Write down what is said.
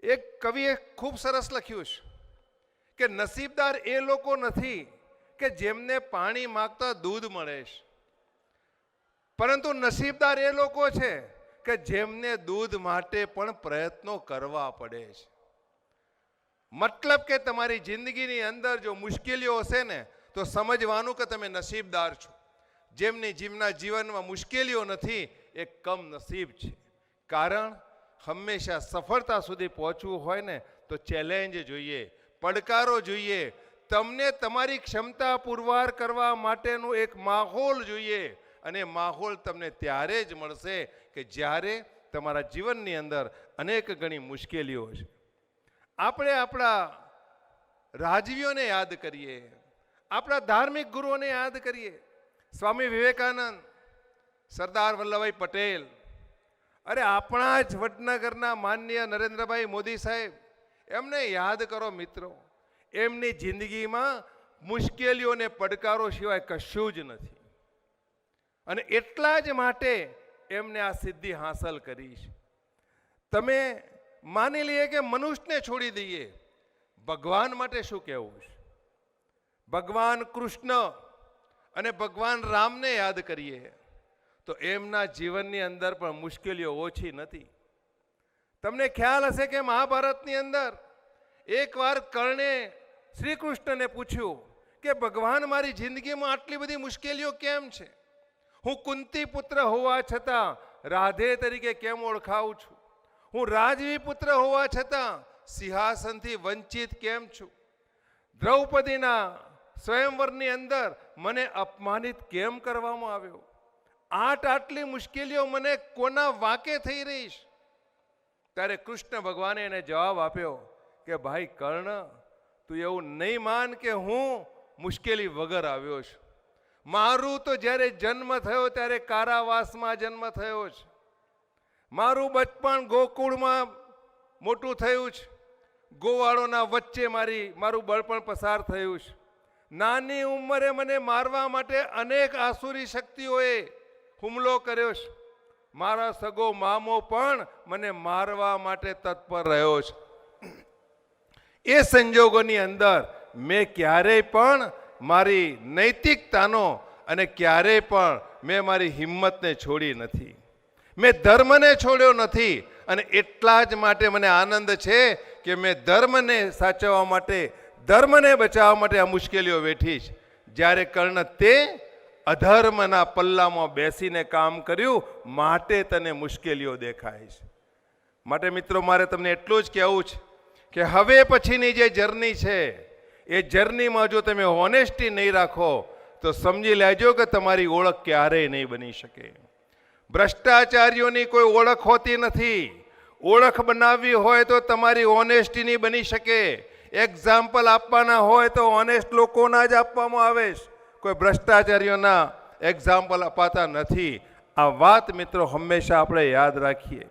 એક કવિએ ખૂબ સરસ લખ્યું છે કે નસીબદાર એ લોકો નથી કે જેમને પાણી માંગતા દૂધ મળે છે, પરંતુ નસીબદાર એ લોકો છે કે જેમને દૂધ માટે પણ પ્રયત્નો કરવા પડે છે. મતલબ કે તમારી જિંદગીની અંદર જો મુશ્કેલીઓ હશે ને તો સમજવાનું કે તમે નસીબદાર છો. જેમની જીવનમાં મુશ્કેલીઓ નથી એ કમ નસીબ છે. કારણ હંમેશા સફળતા સુધી પહોંચવું હોય ને તો ચેલેન્જ જોઈએ, પડકારો જોઈએ. તમને તમારી ક્ષમતા પુરવાર કરવા માટેનું એક માહોલ જોઈએ, અને માહોલ તમને ત્યારે જ મળશે કે જ્યારે તમારા જીવનની અંદર અનેક ગણી મુશ્કેલીઓ છે. આપણે આપણા રાજવીઓને યાદ કરીએ, આપણા ધાર્મિક ગુરુઓને યાદ કરીએ. સ્વામી વિવેકાનંદ, સરદાર વલ્લભભાઈ પટેલ, અરે આપણા જ વડનગરના માનનીય નરેન્દ્રભાઈ મોદી સાહેબ, એમને યાદ કરો મિત્રો. એમની જિંદગીમાં મુશ્કેલીઓ અને પડકારો સિવાય કશું જ નથી, અને એટલા જ માટે એમને આ સિદ્ધિ હાંસલ કરી છે. તમે માની લઈએ કે મનુષ્યને છોડી દઈએ, ભગવાન માટે શું કહેવું છે? ભગવાન કૃષ્ણ અને ભગવાન રામને યાદ કરીએ તો એમના જીવનની અંદર પણ મુશ્કેલીઓ ઓછી નથી. તમને ખ્યાલ હશે કે મહાભારતની અંદર એકવાર કર્ણે શ્રી કૃષ્ણને પૂછ્યું કે ભગવાન, મારી જિંદગીમાં આટલી બધી મુશ્કેલીઓ કેમ છે? હું કુંતી પુત્ર હોવા છતાં રાધે તરીકે કેમ ઓળખાવું છું? હું રાજવી પુત્ર હોવા છતાં સિંહાસનથી વંચિત કેમ છું? દ્રૌપદીના સ્વયંવરની અંદર મને અપમાનિત કેમ કરવામાં આવ્યો? આટલી મુશ્કેલીઓ મને કોના વાંકે થઈ રહી છે? ત્યારે કૃષ્ણ ભગવાને એને જવાબ આપ્યો કે ભાઈ કર્ણ, તું એવું નહીં માન કે હું મુશ્કેલી વગર આવ્યો છું. મારું તો જ્યારે જન્મ થયો ત્યારે કારાવાસમાં જન્મ થયો છે. મારું બચપણ ગોકુળમાં મોટું થયું છે. ગોવાળોના વચ્ચે મારું બળપણ પસાર થયું છે. નાની ઉંમરે મને મારવા માટે અનેક આસુરી શક્તિઓએ હુમલો કર્યો છે. મારા સગો મામો પણ મને મારવા માટે તત્પર રહ્યો છે. એ સંજોગોની અંદર મેં ક્યારેય પણ મારી નૈતિકતાનો અને ક્યારેય પણ મેં મારી હિંમતને છોડી નથી. મેં ધર્મને છોડ્યો નથી, અને એટલા જ માટે મને આનંદ છે કે મેં ધર્મને સાચવવા માટે, ધર્મને બચાવવા માટે આ મુશ્કેલીઓ વેઠી છે. જ્યારે કર્ણ તે અધર્મના પલ્લામાં બેસીને કામ કર્યું માટે તને મુશ્કેલીઓ દેખાય છે. માટે મિત્રો, મારે તમને એટલું જ કહેવું છે કે હવે પછીની જે જર્ની છે એ જર્નીમાં જો તમે હોનેસ્ટી નહીં રાખો તો સમજી લેજો કે તમારી ઓળખ ક્યારેય નહીં બની શકે. ભ્રષ્ટાચારીઓની કોઈ ઓળખ હોતી નથી. ઓળખ બનાવવી હોય તો તમારી હોનેસ્ટી નહીં બની શકે. એક્ઝામ્પલ આપવાના હોય તો ઓનેસ્ટ લોકોના જ આપવામાં આવે છે, કોઈ ભ્રષ્ટાચારીઓના એક્ઝામ્પલ અપાતા નથી. આ વાત મિત્રો હંમેશા આપણે યાદ રાખીએ.